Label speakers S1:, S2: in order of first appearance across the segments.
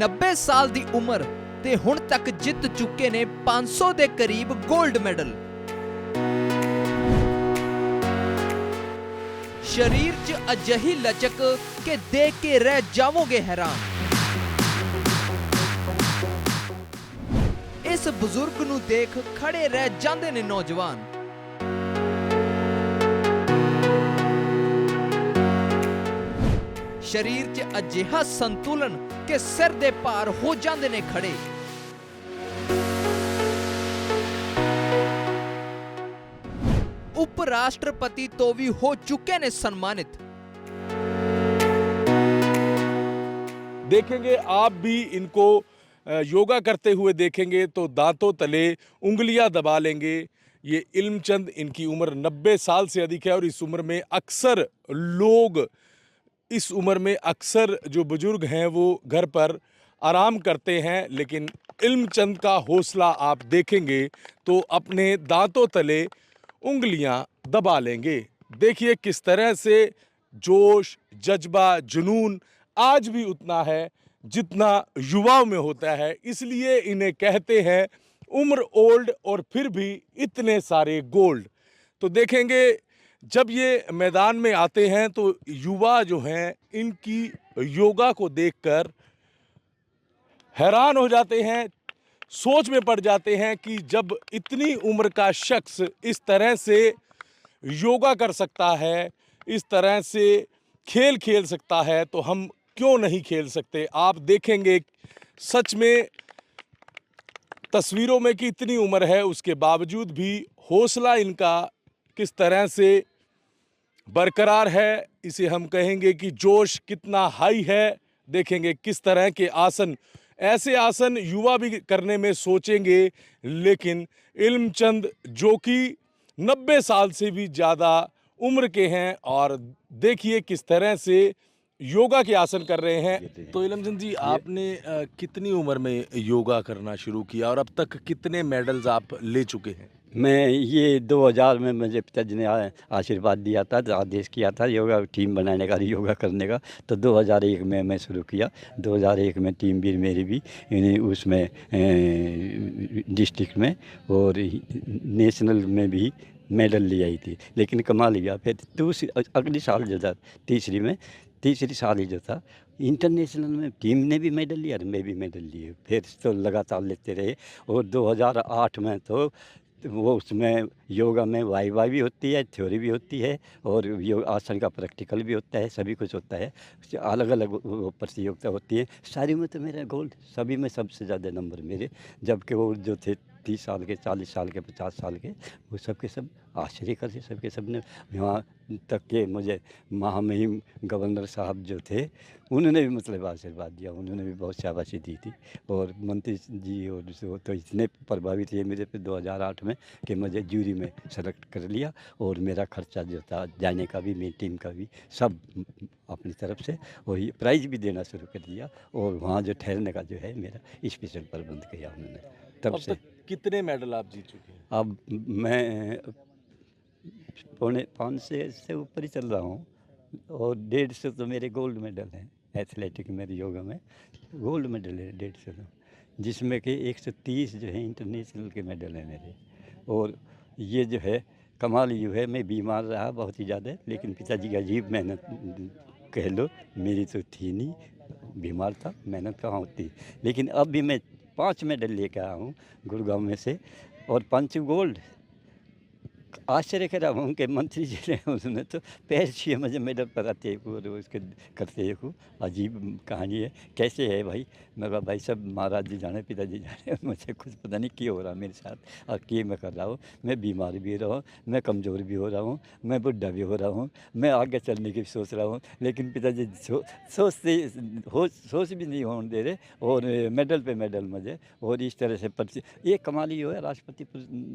S1: 90 ਸਾਲ ਦੀ ਉਮਰ ਤੇ ਹੁਣ ਤੱਕ ਜਿੱਤ ਚੁੱਕੇ ਨੇ 500 ਦੇ ਕਰੀਬ 골ਡ ਮੈਡਲ। शरीर च अजही लचक के देख के रह जावोगे हैरान। इस बुजुर्ग नू देख खड़े रह जांदे ने नौजवान। शरीर च अजिहा संतुलन के सिर दे पार हो जांदे ने खड़े। उप राष्ट्रपति तो भी हो चुके ने सम्मानित।
S2: देखेंगे आप भी इनको योगा करते हुए देखेंगे तो दांतों तले उंगलियां दबा लेंगे। ये इल्मचंद, इनकी उम्र 90 साल से अधिक है और इस उम्र में अक्सर लोग, इस उम्र में अक्सर जो बुजुर्ग हैं वो घर पर आराम करते हैं, लेकिन इल्मचंद का हौसला आप देखेंगे तो अपने दांतों तले उंगलियां दबा लेंगे। देखिए किस तरह से जोश, जज्बा, जुनून आज भी उतना है जितना युवाओं में होता है। इसलिए इन्हें कहते हैं उम्र ओल्ड और फिर भी इतने सारे गोल्ड। तो देखेंगे जब ये मैदान में आते हैं तो युवा जो हैं इनकी योगा को देखकर हैरान हो जाते हैं, सोच में पड़ जाते हैं कि जब इतनी उम्र का शख्स इस तरह से योगा कर सकता है, इस तरह से खेल खेल सकता है, तो हम क्यों नहीं खेल सकते। आप देखेंगे सच में तस्वीरों में कि इतनी उम्र है उसके बावजूद भी हौसला इनका किस तरह से बरकरार है। इसे हम कहेंगे कि जोश कितना हाई है। देखेंगे किस तरह के आसन, ऐसे आसन युवा भी करने में सोचेंगे, लेकिन इल्मचंद जो कि 90 साल से भी ज़्यादा उम्र के हैं और देखिए किस तरह से योगा के आसन कर रहे हैं। तो इल्मचंद जी, आपने कितनी उम्र में योगा करना शुरू किया और अब तक कितने मेडल्स आप ले चुके हैं?
S3: मैं ये 2000 में मुझे पिताजी ने आशीर्वाद दिया था, आदेश किया था योगा टीम बनाने का, योगा करने का। तो 2001 में मैं शुरू किया। 2001 में टीम भी मेरी भी उसमें डिस्ट्रिक्ट में और नेशनल में भी मेडल ले आई थी। लेकिन कमाल लिया फिर अगली साल जो था तीसरी साल ही जो था इंटरनेशनल में टीम ने भी मेडल लिया और मैं भी मेडल लिए। फिर तो लगातार लेते रहे और 2008 में तो वो उसमें योगा में वाई भी होती है, थ्योरी भी होती है और योग आसन का प्रैक्टिकल भी होता है, सभी कुछ होता है। अलग अलग प्रतियोगिता होती है। सारी में तो मेरा गोल्ड, सभी में सबसे ज़्यादा नंबर मेरे। जबकि वो जो थे 30 साल के, 40 साल के, 50 साल के, वो सब के सब आश्चर्य करते, सबके सब ने यहाँ तक के मुझे महामहिम गवर्नर साहब जो थे उन्होंने भी मतलब आशीर्वाद दिया, उन्होंने भी बहुत शाबाशी दी थी। और मंत्री जी और तो इतने प्रभावित हुए मेरे पे 2008 में कि मुझे जूरी में सेलेक्ट कर लिया और मेरा खर्चा जो था जाने का भी, मेरी टीम का भी, सब अपनी तरफ से वही प्राइज़ भी देना शुरू कर दिया। और वहाँ जो ठहरने का जो है मेरा स्पेशल प्रबंध किया उन्होंने। तब से
S2: कितने मेडल आप जीत चुके हैं?
S3: अब मैं 4.5 से ऊपर ही चल रहा हूँ और 150 तो मेरे गोल्ड मेडल हैं। एथलेटिक मेरे योगा में गोल्ड मेडल है 150, जिसमें कि 130 जो है इंटरनेशनल के मेडल हैं मेरे। और ये जो है कमाल ये है, मैं बीमार रहा बहुत ही ज़्यादा, लेकिन पिताजी की अजीब मेहनत कह लो, मेरी तो थी नहीं, बीमार था, मेहनत कहाँ होती। लेकिन अब भी मैं 5 मेडल लेकर आया हूँ गुड़गांव में से और 5 गोल्ड। आश्चर्य कर रहा हूँ कि मंत्री जी ने उसने तो पैर छुए मुझे मेडल पकड़ते हैं और उसके करते हैं। अजीब कहानी है। कैसे है भाई? मैं कहा भाई सब महाराज जी जाने, पिताजी जाने, मुझे कुछ पता नहीं क्यों हो रहा मेरे साथ और क्यों मैं कर रहा हूँ। मैं बीमार भी रहा हूँ, मैं कमज़ोर भी हो रहा हूँ, मैं बुढ़ा भी हो रहा हूँ, मैं आगे चलने की सोच रहा हूँ, लेकिन पिताजी सोच भी नहीं होने दे रहे और मेडल पे मेडल मुझे। और इस तरह से ये कमाल ही हो है, राष्ट्रपति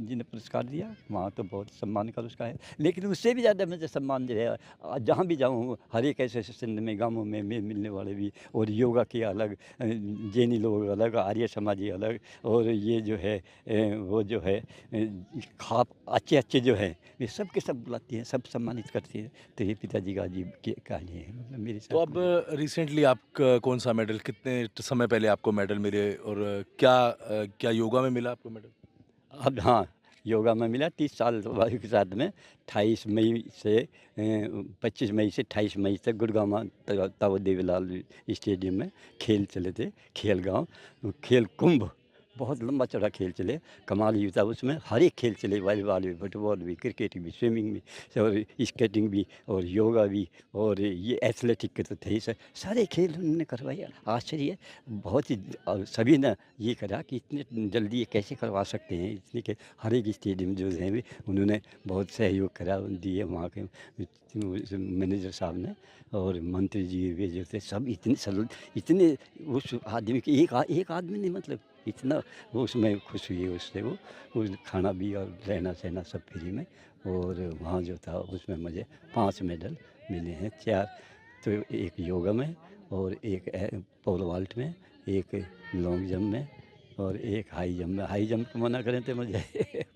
S3: जी ने पुरस्कार दिया, वहाँ तो बहुत सम्मान कर उसका है। लेकिन उससे भी ज़्यादा मुझे सम्मान जो है जहाँ भी जाऊँ हर एक ऐसे सिंध में गाँवों में मिलने वाले भी, और योगा के अलग, जैनी लोग अलग, आर्य समाजी अलग, और ये जो है वो जो है खाप अच्छे अच्छे जो है ये सब के सब बुलाती हैं, सब सम्मानित करती है। तो ये पिताजी का अजीब की कहानी है, मतलब मेरे साथ।
S2: तो अब रिसेंटली आप कौन सा मेडल, कितने समय पहले आपको मेडल मिले, और क्या योगा में मिला आपको मेडल?
S3: अब हाँ, योगा में मिला 30 साल वायु के साथ में 28 मई से 25 मई से 28 मई तक गुड़गांव में ताऊ देवीलाल स्टेडियम में खेल चले थे। खेल गांव खेल कुंभ बहुत लंबा चौड़ा खेल चले, कमाल ही था उसमें। हर एक खेल चले, वॉलीबॉल भी, फुटबॉल भी, क्रिकेट भी, स्विमिंग भी, और स्केटिंग भी, और योगा भी, और ये एथलेटिक के तो थे ही सारे खेल उन्होंने करवाए। आश्चर्य बहुत ही, और सभी ने ये करा कि इतने जल्दी ये कैसे करवा सकते हैं, इसलिए कि हर एक स्टेडियम जो है भी उन्होंने बहुत सहयोग करा दिए वहाँ के मैनेजर साहब ने, और मंत्री जी वे जो थे सब इतने सरल, इतने उस आदमी के एक आदमी ने मतलब इतना वो उसमें खुश हुई उससे, वो उस खाना भी और रहना सहना सब फ्री में। और वहाँ जो था उसमें मुझे 5 मेडल मिले हैं, 4 तो एक योगा में, और एक पोल वॉल्ट में, एक लॉन्ग जंप में, और एक हाई जंप में। हाई जंप को मना करें थे मुझे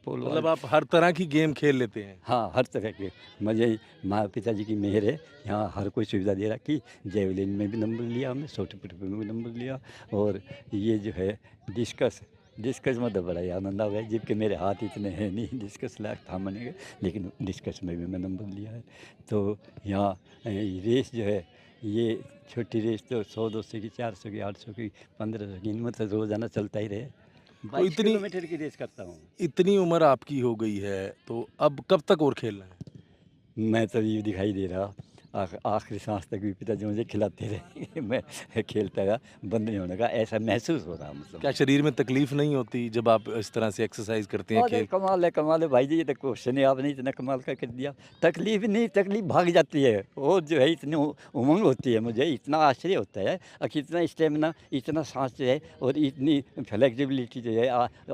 S3: पोल
S2: मतलब आप हर तरह की गेम खेल लेते हैं?
S3: हाँ, हर तरह के। मुझे माँ पिताजी की मेहर है, यहाँ हर कोई सुविधा दे रखी। जेवलिन में भी नंबर लिया हमने, शॉट पुट में भी नंबर लिया, और ये जो है डिस्कस में तो बड़ा ही आनंद आ गया, जबकि मेरे हाथ इतने हैं नहीं डिस्कस लायक थामने के, लेकिन डिस्कस में भी मैं नंबर लिया है। तो यहाँ रेस जो है, ये छोटी रेस तो 100 200 की, 400 की, 800 की, 1500 की, इनमें तो रोज़ाना चलता ही रहे। 22
S2: इतनी-
S3: किलोमीटर की रेस करता हूँ।
S2: इतनी उम्र आपकी हो गई है, तो अब कब तक और खेलना है?
S3: मैं तो ये दिखाई दे रहा, आखिरी सांस तक भी पिताजी मुझे खिलाते रहे मैं खेलता रहा, बंद नहीं होने का, ऐसा महसूस हो रहा मतलब।
S2: क्या शरीर में तकलीफ नहीं होती जब आप इस तरह से एक्सरसाइज करते हैं,
S3: अरे
S2: खेल?
S3: कमाल है भाई जी, ये तो क्वेश्चन ही आपने इतना कमाल का कर दिया। तकलीफ नहीं, तकलीफ भाग जाती है, और जो है इतनी उमंग होती है, मुझे इतना आश्चर्य होता है कि इतना स्टेमिना, इतना सांस जो है, और इतनी फ्लेक्सिबिलिटी जो है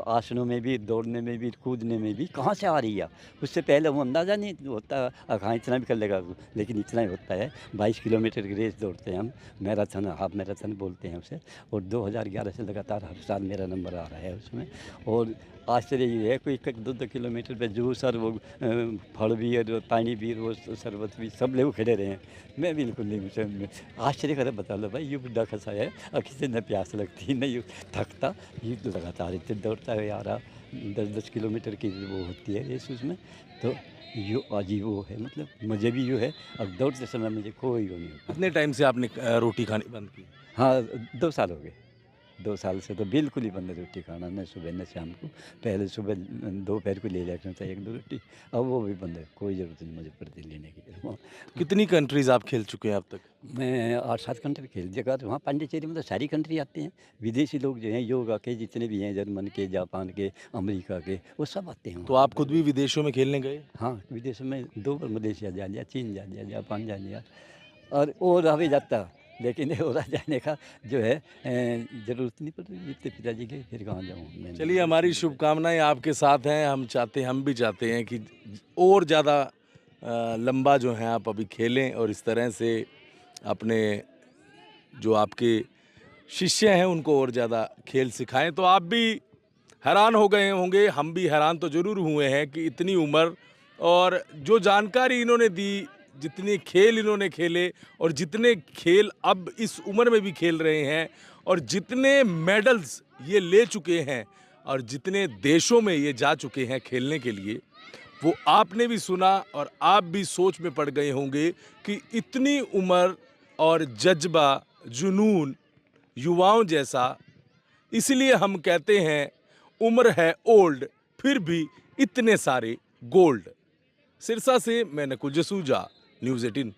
S3: आसनों में भी, दौड़ने में भी, कूदने में भी कहाँ से आ रही है। उससे पहले वो अंदाज़ा नहीं होता, हाँ इतना भी कर लेगा, लेकिन इतना ही होता है। 22 किलोमीटर की रेस दौड़ते हैं हम, मैराथन, हाफ मैराथन बोलते हैं उसे, और 2011 से लगातार हर साल मेरा नंबर आ रहा है उसमें। और आश्चर्य ये है, कोई 1-2 किलोमीटर पे जूस और वो फल भी और पानी भी, वो शरबत भी, सब लोग खड़े रहे हैं, मैं बिल्कुल नहीं, मुझे आश्चर्य करे, बता लो भाई ये बुढ़ा खसा है, और किसी न प्यास लगती नहीं, ये थकता, ये तो लगातार इतने दौड़ता है यार, 10-10 किलोमीटर की वो होती है रेस उसमें। तो यो अजीब वो है, मतलब मुझे भी जो है अब दौड़ते समय मुझे कोई वो नहीं होता।
S2: कितने टाइम से आपने रोटी खानी बंद की?
S3: हाँ, 2 साल हो गए। 2 साल से तो बिल्कुल ही बंद है रोटी खाना, न सुबह न शाम को। पहले सुबह दोपहर को ले लिया करता था 1-2 रोटी, अब वो भी बंद है, कोई ज़रूरत नहीं मुझे प्रति लेने की।
S2: कितनी कंट्रीज आप खेल चुके हैं अब तक?
S3: मैं 8-7 कंट्री खेल जगह, वहाँ पांडिचेरी में तो सारी कंट्री आते हैं, विदेशी लोग जो हैं योगा के जितने भी हैं, जर्मन के, जापान के, अमेरिका के, वो सब आते हैं।
S2: तो आप खुद भी विदेशों में खेलने गए?
S3: हाँ, विदेशों में 2 बार मलेशिया जा लिया, चीन जा लिया, जापान जा लिया, और अभी जाता, लेकिन और जाने का जो है ज़रूरत नहीं पड़ती, जितने पिताजी के फिर कहाँ जाऊँ।
S2: चलिए, हमारी शुभकामनाएं आपके साथ हैं। हम भी चाहते हैं कि और ज़्यादा लंबा जो है आप अभी खेलें, और इस तरह से अपने जो आपके शिष्य हैं उनको और ज़्यादा खेल सिखाएं। तो आप भी हैरान हो गए होंगे, हम भी हैरान तो ज़रूर हुए हैं कि इतनी उम्र, और जो जानकारी इन्होंने दी, जितने खेल इन्होंने खेले, और जितने खेल अब इस उम्र में भी खेल रहे हैं, और जितने मेडल्स ये ले चुके हैं, और जितने देशों में ये जा चुके हैं खेलने के लिए, वो आपने भी सुना, और आप भी सोच में पड़ गए होंगे कि इतनी उम्र और जज्बा, जुनून युवाओं जैसा। इसलिए हम कहते हैं, उम्र है ओल्ड, फिर भी इतने सारे गोल्ड। सिरसा से मैं नकुल जसूजा, न्यूज़ 18।